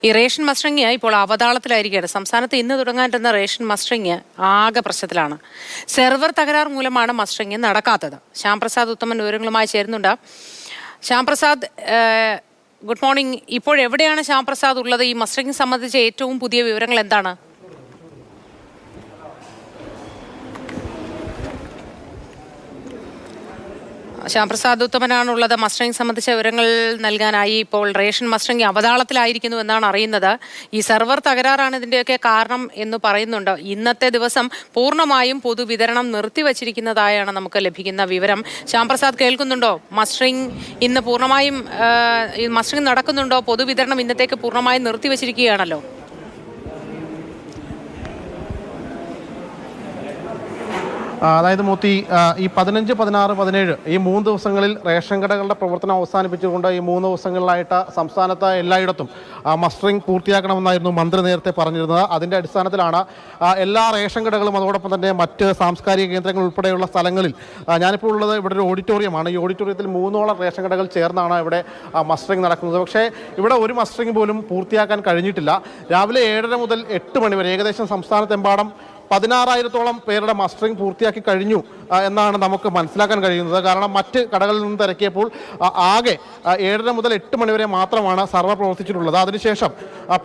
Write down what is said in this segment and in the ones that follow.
ഈ ration mustering ഇപ്പോൾ അവതാളത്തിലായിരിക്കുകയാണ്. സംസ്ഥാനത്ത് ഇന്ന് തുടങ്ങാനിരുന്ന റേഷൻ മസ്റ്ററിങ് ആകെ പ്രശ്നത്തിലാണ്. സെർവർ തകരാർ മൂലമാണ് മസ്റ്ററിങ് നടക്കാത്തത്. ശ്യാംപ്രസാദ് ഉത്തമൻ വിവരങ്ങളുമായി ചേരുന്നുണ്ട്. Shyamprasad, good morning. ഇപ്പോഴെവിടെയാണ് ശ്യാംപ്രസാദ് ഉള്ളത്? ഈ മസ്റ്ററിങ് സംബന്ധിച്ച ഏറ്റവും പുതിയ വിവരങ്ങൾ എന്താണ്? ശ്യാംപ്രസാദ് ഉത്തമനാണുള്ളത്. മസ്റ്ററിങ് സംബന്ധിച്ച വിവരങ്ങൾ നൽകാനായി. ഇപ്പോൾ റേഷൻ മസ്റ്ററിങ് അവതാളത്തിലായിരിക്കുന്നു എന്നാണ് അറിയുന്നത്. ഈ സെർവർ തകരാറാണ് ഇതിൻ്റെയൊക്കെ കാരണം എന്ന് പറയുന്നുണ്ട്. ഇന്നത്തെ ദിവസം പൂർണ്ണമായും പൊതുവിതരണം നിർത്തിവച്ചിരിക്കുന്നതായാണ് നമുക്ക് ലഭിക്കുന്ന വിവരം. ശ്യാംപ്രസാദ് കേൾക്കുന്നുണ്ടോ? മസ്റ്ററിങ് ഇന്ന് പൂർണ്ണമായും മസ്റ്ററിങ് നടക്കുന്നുണ്ടോ? പൊതുവിതരണം ഇന്നത്തേക്ക് പൂർണ്ണമായും നിർത്തിവച്ചിരിക്കുകയാണല്ലോ. അതായത് മൂത്തി, ഈ 15, 16, 17 ഈ 3 ദിവസങ്ങളിൽ റേഷൻ കടകളുടെ പ്രവർത്തനം അവസാനിപ്പിച്ചുകൊണ്ട് ഈ 3 ദിവസങ്ങളിലായിട്ട് സംസ്ഥാനത്ത് എല്ലായിടത്തും മസ്റ്ററിങ് പൂർത്തിയാക്കണമെന്നായിരുന്നു മന്ത്രി നേരത്തെ പറഞ്ഞിരുന്നത്. അതിൻ്റെ അടിസ്ഥാനത്തിലാണ് എല്ലാ റേഷൻ കടകളും അതോടൊപ്പം തന്നെ മറ്റ് സാംസ്കാരിക കേന്ദ്രങ്ങൾ ഉൾപ്പെടെയുള്ള സ്ഥലങ്ങളിൽ ഞാനിപ്പോൾ ഉള്ളത് ഇവിടെ ഒരു ഓഡിറ്റോറിയമാണ്. ഈ ഓഡിറ്റോറിയത്തിൽ 3ഓളം റേഷൻ കടകൾ ചേർന്നാണ് ഇവിടെ മസ്റ്ററിങ് നടക്കുന്നത്. പക്ഷേ ഇവിടെ ഒരു മസ്റ്ററിങ് പോലും പൂർത്തിയാക്കാൻ കഴിഞ്ഞിട്ടില്ല. രാവിലെ 7:30 മുതൽ 8 മണി വരെ ഏകദേശം സംസ്ഥാനത്തെമ്പാടും 16,000-ഓളം പേരുടെ മസ്റ്ററിങ് പൂർത്തിയാക്കി കഴിഞ്ഞു എന്നാണ് നമുക്ക് മനസ്സിലാക്കാൻ കഴിയുന്നത്. കാരണം മറ്റ് കടകളിൽ നിന്ന് തിരക്കിയപ്പോൾ ആകെ 7:30 മുതൽ 8 മണി വരെ മാത്രമാണ് സർവർ പ്രവർത്തിച്ചിട്ടുള്ളത്. അതിനുശേഷം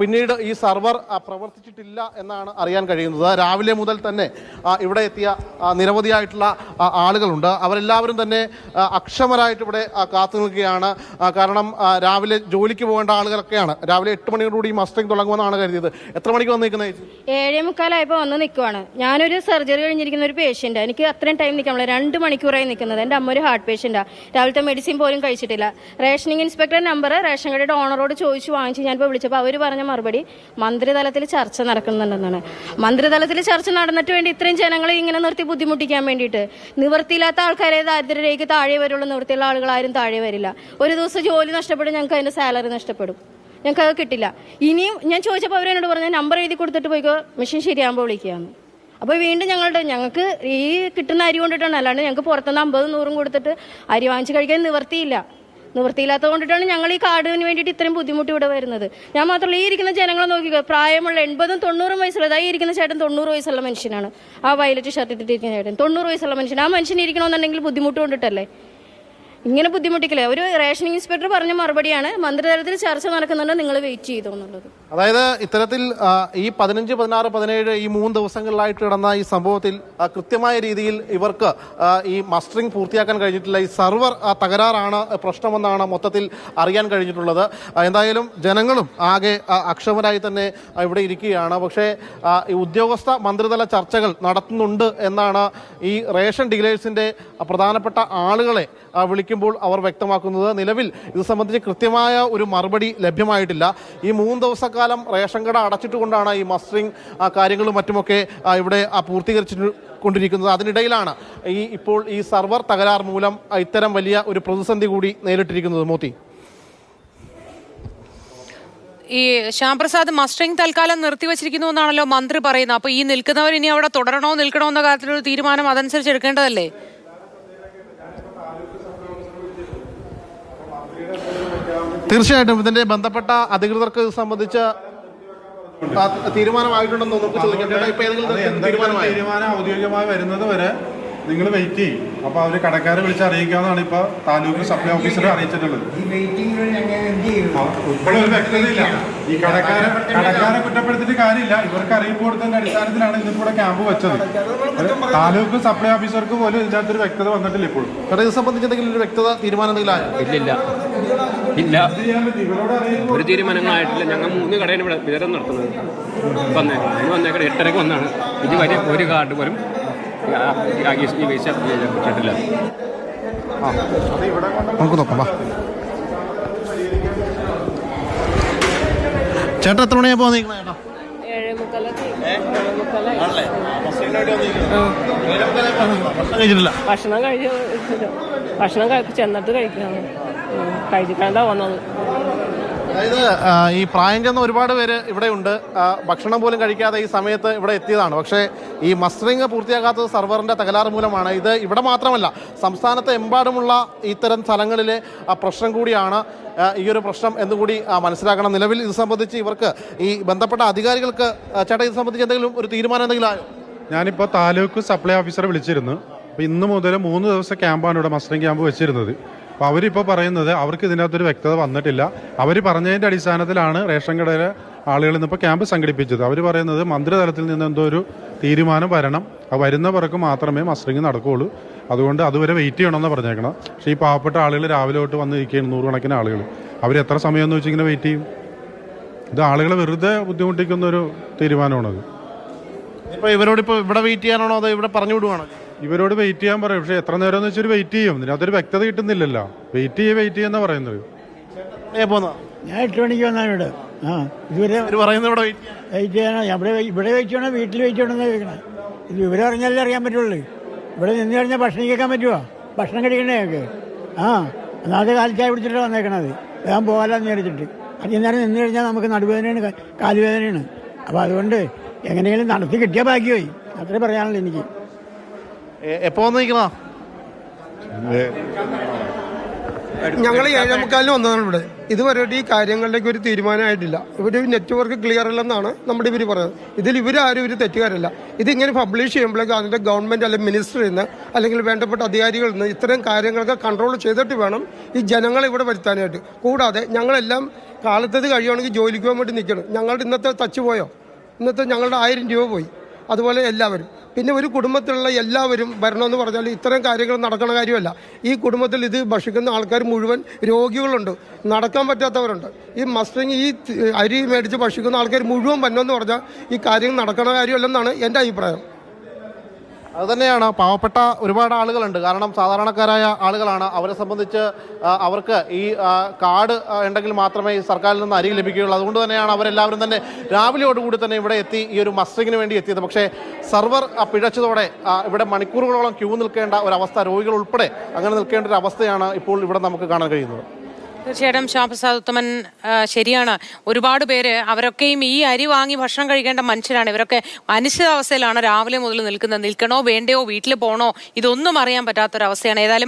പിന്നീട് ഈ സർവർ പ്രവർത്തിച്ചിട്ടില്ല എന്നാണ് അറിയാൻ കഴിയുന്നത്. രാവിലെ മുതൽ തന്നെ ഇവിടെ എത്തിയ നിരവധിയായിട്ടുള്ള ആളുകളുണ്ട്. അവരെല്ലാവരും തന്നെ അക്ഷമരായിട്ട് ഇവിടെ കാത്തു നിൽക്കുകയാണ്. കാരണം രാവിലെ ജോലിക്ക് പോകേണ്ട ആളുകളൊക്കെയാണ്. രാവിലെ 8 മണിയോടുകൂടി ഈ മസ്റ്ററിങ് തുടങ്ങുമെന്നാണ് കരുതിയത്. എത്ര മണിക്ക് വന്ന് നിൽക്കുന്നത്? 7:45 വന്ന് നിൽക്കുവാണ്. ഞാനൊരു സർജറി കഴിഞ്ഞിരിക്കുന്ന ഒരു പേഷ്യന്റ്. എനിക്ക് അത്രയും ടൈം നിൽക്കാൻ 2 മണിക്കൂറായി നിൽക്കുന്നത്. എൻ്റെ അമ്മ ഒരു ഹാർട്ട് പേഷ്യന്റാണ്. രാവിലത്തെ മെഡിസിൻ പോലും കഴിച്ചിട്ടില്ല. റേഷനിങ് ഇൻസ്പെക്ടർ നമ്പർ റേഷൻ കടയുടെ ഓണറോട് ചോദിച്ചു വാങ്ങിച്ച് ഞാനിപ്പോൾ വിളിച്ചപ്പോൾ അവർ പറഞ്ഞ മറുപടി മന്ത്രിതലത്തിൽ ചർച്ച നടക്കുന്നുണ്ടെന്നാണ്. മന്ത്രിതലത്തിൽ ചർച്ച നടന്നിട്ട് വേണ്ടി ഇത്രയും ജനങ്ങളെ ഇങ്ങനെ നിർത്തി ബുദ്ധിമുട്ടിക്കാൻ വേണ്ടിയിട്ട്. നിവൃത്തിയില്ലാത്ത ആൾക്കാരെ ദാരിദ്ര്യരേഖയ്ക്ക് താഴെ വരുള്ള നിവൃത്തിയുള്ള ആളുകൾ ആരും താഴെ വരില്ല. ഒരു ദിവസം ജോലി നഷ്ടപ്പെടും, ഞങ്ങൾക്ക് അതിൻ്റെ സാലറി നഷ്ടപ്പെടും, ഞങ്ങൾക്ക് അത് കിട്ടില്ല. ഇനിയും ഞാൻ ചോദിച്ചപ്പോൾ അവരെന്നോട് പറഞ്ഞ നമ്പർ എഴുതി കൊടുത്തിട്ട് പോയിക്കോ, മെഷീൻ ശരിയാകുമ്പോൾ വിളിക്കുകയാണ്. അപ്പോൾ വീണ്ടും ഞങ്ങൾക്ക് ഈ കിട്ടുന്ന അരി കൊണ്ടിട്ടാണ്, അല്ലാണ്ട് ഞങ്ങൾക്ക് പുറത്തുനിന്ന് 50, 100 കൊടുത്തിട്ട് അരി വാങ്ങിച്ച് കഴിക്കാൻ നിവൃത്തിയില്ലാത്തത് കൊണ്ടിട്ടാണ് ഞങ്ങൾ ഈ കാർഡിന് വേണ്ടിയിട്ട് ഇത്രയും ബുദ്ധിമുട്ട് ഇവിടെ വരുന്നത്. ഞാൻ മാത്രമല്ല, ഈ ഇരിക്കുന്ന ജനങ്ങളെ നോക്കിക്കോ, പ്രായമുള്ള 80, 90 വയസ്സുള്ളത്. ഈ ഇരിക്കുന്ന ചേട്ടൻ 90 വയസ്സുള്ള മനുഷ്യനാണ്. ആ വയലറ്റ് ഷർട്ട് ഇട്ടിരിക്കുന്ന ചേട്ടൻ 90 വയസ്സുള്ള മനുഷ്യൻ. ആ മനുഷ്യൻ ഇരിക്കണമെന്നുണ്ടെങ്കിൽ ബുദ്ധിമുട്ട് കൊണ്ടിട്ടല്ലേ ഇങ്ങനെ ബുദ്ധിമുട്ടിക്കില്ലേ? ഒരു റേഷൻ ഇൻസ്പെക്ടർ പറഞ്ഞ മറുപടിയാണ് മന്ത്രിതലത്തിൽ ചർച്ച നടക്കുന്നുണ്ട്, നിങ്ങൾ വെയിറ്റ് ചെയ്തോ എന്നുള്ളത്. അതായത് ഇത്തരത്തിൽ ഈ 15, 16, 17 ഈ 3 ദിവസങ്ങളിലായിട്ട് നടന്ന ഈ സംഭവത്തിൽ കൃത്യമായ രീതിയിൽ ഇവർക്ക് ഈ മസ്റ്ററിങ് പൂർത്തിയാക്കാൻ കഴിഞ്ഞിട്ടില്ല. ഈ സർവർ തകരാറാണ് പ്രശ്നമെന്നാണ് മൊത്തത്തിൽ അറിയാൻ കഴിഞ്ഞിട്ടുള്ളത്. എന്തായാലും ജനങ്ങളും ആകെ അക്ഷമരായി തന്നെ ഇവിടെ ഇരിക്കുകയാണ്. പക്ഷേ ഈ ഉദ്യോഗസ്ഥ മന്ത്രിതല ചർച്ചകൾ നടത്തുന്നുണ്ട് എന്നാണ് ഈ റേഷൻ ഡീലേഴ്സിന്റെ പ്രധാനപ്പെട്ട ആളുകളെ വിളിക്കുമ്പോൾ അവർ വ്യക്തമാക്കുന്നത്. നിലവിൽ ഇത് സംബന്ധിച്ച് കൃത്യമായ ഒരു മറുപടി ലഭ്യമായിട്ടില്ല. ഈ 3 ദിവസക്കാലം റേഷൻ കട അടച്ചിട്ടുകൊണ്ടാണ് ഈ മസ്റ്ററിങ് കാര്യങ്ങളും മറ്റുമൊക്കെ ഇവിടെ പൂർത്തീകരിച്ചുകൊണ്ടിരിക്കുന്നത്. അതിനിടയിലാണ് ഇപ്പോൾ ഈ സർവർ തകരാർ മൂലം ഇത്തരം വലിയ ഒരു പ്രതിസന്ധി കൂടി നേരിട്ടിരിക്കുന്നത്. മോത്തി, ഈ ശ്യാംപ്രസാദ്, മസ്റ്ററിങ് തൽക്കാലം നിർത്തിവച്ചിരിക്കുന്നു എന്നാണല്ലോ മന്ത്രി പറയുന്നത്. അപ്പോൾ ഈ നിൽക്കുന്നവർ ഇനി അവിടെ തുടരണോ നിൽക്കണോ എന്ന കാര്യത്തിലൊരു തീരുമാനം അതനുസരിച്ച് എടുക്കേണ്ടതല്ലേ? തീർച്ചയായിട്ടും ഇതിന്റെ ബന്ധപ്പെട്ട അധികൃതർക്ക് സംബന്ധിച്ച തീരുമാനമായിട്ടുണ്ടെന്ന് നമുക്ക് ചോദിക്കാം. തീരുമാനം ഔദ്യോഗികമായി വരുന്നത് വരെ നിങ്ങൾ വെയിറ്റ് ചെയ്യും. അപ്പോൾ അവർ കടക്കാരെ വിളിച്ച് അറിയിക്കാമെന്നാണ് ഇപ്പോൾ താലൂക്ക് സപ്ലൈ ഓഫീസറെ അറിയിച്ചിട്ടുള്ളത്. ഇപ്പോഴൊരു വ്യക്തതയില്ല. ഈ കടക്കാരെ കുറ്റപ്പെടുത്തിയിട്ട് കാര്യമില്ല. ഇവർക്ക് അറിയിപ്പ് കൊടുത്തതിന്റെ അടിസ്ഥാനത്തിലാണ് ഇന്നിവിടെ ക്യാമ്പ് വെച്ചത്. താലൂക്ക് സപ്ലൈ ഓഫീസർക്ക് പോലും ഇതിനകത്തൊരു വ്യക്തത വന്നിട്ടില്ല. ഇപ്പോഴും ഇത് സംബന്ധിച്ച് എന്തെങ്കിലും ഒരു വ്യക്തത തീരുമാനം ഇല്ല, ഒരു തീരുമാനങ്ങളായിട്ടില്ല. ഞങ്ങൾ 3 കടയിൽ ഇവിടെ വിതരണം നടത്തുന്നത്. അതിന് വന്നേക്കടെ 8:30 വന്നാണ്. ഇത് വലിയ ഒരു കാർഡ് പോലും കിട്ടില്ല. നമുക്ക് നോക്കാം. ചേട്ടാ എത്ര മണിയാ പോകുന്നത്? ഭക്ഷണം ചെന്നിട്ട് കഴിക്കണം. കഴിച്ചിട്ടാ വന്നത്. അതായത് ഈ പ്രായം ചെന്ന ഒരുപാട് പേര് ഇവിടെ ഉണ്ട്, ഭക്ഷണം പോലും കഴിക്കാതെ ഈ സമയത്ത് ഇവിടെ എത്തിയതാണ്. പക്ഷേ ഈ മസ്റ്ററിംഗ് പൂർത്തിയാക്കാത്തത് സെർവറിൻ്റെ തകരാറ് മൂലമാണ്. ഇത് ഇവിടെ മാത്രമല്ല, സംസ്ഥാനത്തെ എമ്പാടുമുള്ള ഇത്തരം സ്ഥലങ്ങളിലെ പ്രശ്നം കൂടിയാണ് ഈ ഒരു പ്രശ്നം എന്നുകൂടി മനസ്സിലാക്കണം. നിലവിൽ ഇത് സംബന്ധിച്ച് ഇവർക്ക് ഈ ബന്ധപ്പെട്ട അധികാരികൾക്ക് ചേട്ടാ ഇത് സംബന്ധിച്ച് എന്തെങ്കിലും ഒരു തീരുമാനം എന്തെങ്കിലും ആയോ? ഞാനിപ്പോൾ താലൂക്ക് സപ്ലൈ ഓഫീസറെ വിളിച്ചിരുന്നു. അപ്പോൾ ഇന്ന് മുതൽ 3 ദിവസം ക്യാമ്പാണ് ഇവിടെ മസ്റ്ററിംഗ് ക്യാമ്പ് വെച്ചിരുന്നത്. അപ്പോൾ അവരിപ്പോൾ പറയുന്നത് അവർക്ക് ഇതിനകത്തൊരു വ്യക്തത വന്നിട്ടില്ല. അവർ പറഞ്ഞതിൻ്റെ അടിസ്ഥാനത്തിലാണ് റേഷൻ കടയിലെ ആളുകൾ ഇന്നിപ്പോൾ ക്യാമ്പ് സംഘടിപ്പിച്ചത്. അവർ പറയുന്നത് മന്ത്രിതലത്തിൽ നിന്ന് എന്തോ ഒരു തീരുമാനം വരണം, അത് വരുന്ന പിറക്ക് മാത്രമേ മസ്റ്ററിംഗ് നടക്കുകയുള്ളൂ, അതുകൊണ്ട് അതുവരെ വെയിറ്റ് ചെയ്യണമെന്ന് പറഞ്ഞേക്കണം. പക്ഷേ ഈ പാവപ്പെട്ട ആളുകൾ രാവിലെ തൊട്ട് വന്നിരിക്കുകയാണ്, 100 കണക്കിന് ആളുകൾ. അവർ എത്ര സമയം എന്ന് വെച്ച് ഇങ്ങനെ വെയിറ്റ് ചെയ്യും? ഇത് ആളുകളെ വെറുതെ ബുദ്ധിമുട്ടിക്കുന്നൊരു തീരുമാനമാണത്. ഇപ്പോൾ ഇവരോടിപ്പോൾ ഇവിടെ വെയിറ്റ് ചെയ്യാനാണോ അതോ ഇവിടെ പറഞ്ഞു വിടുവാണോ? ഇവരോട് വെയിറ്റ് ചെയ്യാൻ പറയും. പക്ഷേ എത്ര നേരം എന്ന് വെച്ചാൽ വെയിറ്റ് ചെയ്യും. ഇതിനകത്തൊരു വ്യക്തത കിട്ടുന്നില്ലല്ലോ. വെയിറ്റ് ചെയ്യുന്ന പറയുന്നത്. ഞാൻ 8 മണിക്ക് വന്നാണ് ഇവിടെ. ഇതുവരെ പറയുന്നത് വെയിറ്റ് ചെയ്യാനോ? ഇവിടെ വെയിറ്റ് ചെയ്യണോ വീട്ടിൽ വെയിറ്റ് ചെയ്യണമെന്ന് ചോദിക്കണേ. ഇത് വിവരം അറിഞ്ഞാലേ അറിയാൻ പറ്റുള്ളൂ. ഇവിടെ നിന്ന് കഴിഞ്ഞാൽ ഭക്ഷണം കേൾക്കാൻ പറ്റുമോ? ഭക്ഷണം കഴിക്കണേ ഞങ്ങൾക്ക്. ഒന്നാമത്തെ കാലിച്ചായ പിടിച്ചിട്ട് വന്നേക്കണത്. വേഗം പോകാമെന്ന് വിചാരിച്ചിട്ട്. അധികം നേരം നിന്ന് കഴിഞ്ഞാൽ നമുക്ക് നടുവേദനയാണ്, കാലുവേദനയാണ്. അപ്പോൾ അതുകൊണ്ട് എങ്ങനെയെങ്കിലും നടത്തി കിട്ടിയാൽ ഭാഗ്യമായി. അത്രേ പറയാനുള്ളൂ എനിക്ക്. എപ്പോ വന്നിരിക്കണോ? ഞങ്ങൾ 7:45 വന്നതാണ് ഇവിടെ. ഇതുവരെ ഈ കാര്യങ്ങളിലേക്ക് ഒരു തീരുമാനമായിട്ടില്ല. ഇവര് നെറ്റ്വർക്ക് ക്ലിയർ അല്ലെന്നാണ് നമ്മുടെ ഇവർ പറയുന്നത്. ഇതിൽ ഇവരാരും ഒരു തെറ്റുകാരല്ല. ഇതിങ്ങനെ പബ്ലിഷ് ചെയ്യുമ്പോഴേക്കും അതിൻ്റെ ഗവൺമെൻറ് അല്ലെങ്കിൽ മിനിസ്റ്ററിൽ നിന്ന് അല്ലെങ്കിൽ വേണ്ടപ്പെട്ട അധികാരികളിൽ നിന്ന് ഇത്തരം കാര്യങ്ങളൊക്കെ കൺട്രോൾ ചെയ്തിട്ട് വേണം ഈ ജനങ്ങളെ ഇവിടെ വരുത്താനായിട്ട്. കൂടാതെ ഞങ്ങളെല്ലാം കാലത്തത് കഴിയുകയാണെങ്കിൽ ജോലിക്ക് പോകാൻ വേണ്ടി നിൽക്കണം. ഞങ്ങളുടെ ഇന്നത്തെ തച്ച് പോയോ? ഇന്നത്തെ ഞങ്ങളുടെ 1000 രൂപ പോയി. അതുപോലെ എല്ലാവരും, പിന്നെ ഒരു കുടുംബത്തിലുള്ള എല്ലാവരും വരണമെന്ന് പറഞ്ഞാൽ ഇത്തരം കാര്യങ്ങൾ നടക്കുന്ന കാര്യമല്ല. ഈ കുടുംബത്തിൽ ഇത് ഭക്ഷിക്കുന്ന ആൾക്കാർ മുഴുവൻ രോഗികളുണ്ട്, നടക്കാൻ പറ്റാത്തവരുണ്ട്. ഈ മസ്റ്ററിങ് ഈ അരി മേടിച്ച് ഭക്ഷിക്കുന്ന ആൾക്കാർ മുഴുവൻ വരണമെന്ന് പറഞ്ഞാൽ ഈ കാര്യങ്ങൾ നടക്കുന്ന കാര്യമല്ലെന്നാണ് എൻ്റെ അഭിപ്രായം. അതുതന്നെയാണ്, പാവപ്പെട്ട ഒരുപാട് ആളുകളുണ്ട്. കാരണം സാധാരണക്കാരായ ആളുകളാണ്. അവരെ സംബന്ധിച്ച് അവർക്ക് ഈ കാർഡ് ഉണ്ടെങ്കിൽ മാത്രമേ ഈ സർക്കാരിൽ നിന്ന് അരി ലഭിക്കുകയുള്ളൂ. അതുകൊണ്ട് തന്നെയാണ് അവരെല്ലാവരും തന്നെ രാവിലെയോടുകൂടി തന്നെ ഇവിടെ എത്തി ഈ ഒരു മസ്റ്ററിങ്ങിന് വേണ്ടി എത്തിയത്. പക്ഷേ സെർവർ പിഴച്ചതോടെ ഇവിടെ മണിക്കൂറുകളോളം ക്യൂ നിൽക്കേണ്ട ഒരവസ്ഥ, രോഗികൾ ഉൾപ്പെടെ അങ്ങനെ നിൽക്കേണ്ട ഒരു അവസ്ഥയാണ് ഇപ്പോൾ ഇവിടെ നമുക്ക് കാണാൻ കഴിയുന്നത്. തീർച്ചയായിട്ടും ശ്യാമപ്രസാദ് ഉത്തമൻ ശരിയാണ്. ഒരുപാട് പേര് അവരൊക്കെയും ഈ അരി വാങ്ങി ഭക്ഷണം കഴിക്കേണ്ട മനുഷ്യരാണ്. ഇവരൊക്കെ അനിശ്ചിതാവസ്ഥയിലാണ് രാവിലെ മുതൽ നിൽക്കുന്നത്. നിൽക്കണോ വേണ്ടയോ, വീട്ടിൽ പോകണോ, ഇതൊന്നും അറിയാൻ പറ്റാത്തൊരവസ്ഥയാണ്. ഏതായാലും